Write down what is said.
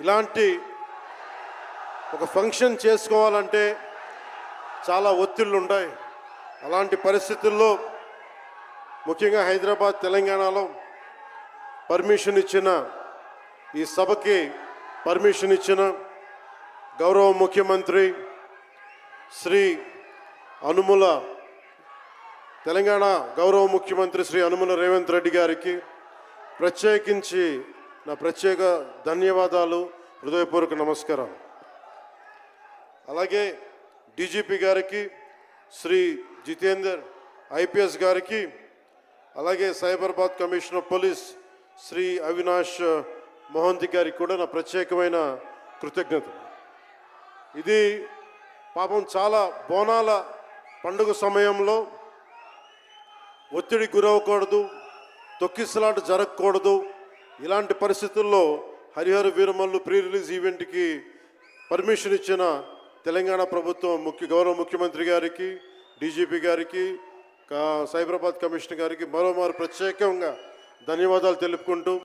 ఇలాంటి ఒక ఫంక్షన్ చేసుకోవాలంటే చాలా ఒత్తిళ్ళు ఉంటాయి. అలాంటి పరిస్థితుల్లో ముఖ్యంగా హైదరాబాద్ తెలంగాణలో పర్మిషన్ ఇచ్చిన ఈ సభకి పర్మిషన్ ఇచ్చిన గౌరవ ముఖ్యమంత్రి శ్రీ అనుముల తెలంగాణ గౌరవ ముఖ్యమంత్రి శ్రీ అనుముల రేవంత్ రెడ్డి గారికి ప్రత్యేకించి నా ప్రత్యేక ధన్యవాదాలు, హృదయపూర్వక నమస్కారం. అలాగే డీజీపీ గారికి, శ్రీ జితేందర్ ఐపీఎస్ గారికి, అలాగే సైబరాబాద్ కమిషనర్ పోలీస్ శ్రీ అవినాష్ మోహంతి గారికి కూడా నా ప్రత్యేకమైన కృతజ్ఞతలు. ఇది పాపం చాలా బోనాల పండుగ సమయంలో ఒత్తిడి గురవకూడదు, తొక్కిసలాట జరగకూడదు. ఇలాంటి పరిస్థితుల్లో హరిహర వీరమల్లు ప్రీ రిలీజ్ ఈవెంట్కి పర్మిషన్ ఇచ్చిన తెలంగాణ ప్రభుత్వం గౌరవ ముఖ్యమంత్రి గారికి, డీజీపీ గారికి, సైబరాబాద్ కమిషనర్ గారికి మరోమారు ప్రత్యేకంగా ధన్యవాదాలు తెలుపుకుంటూ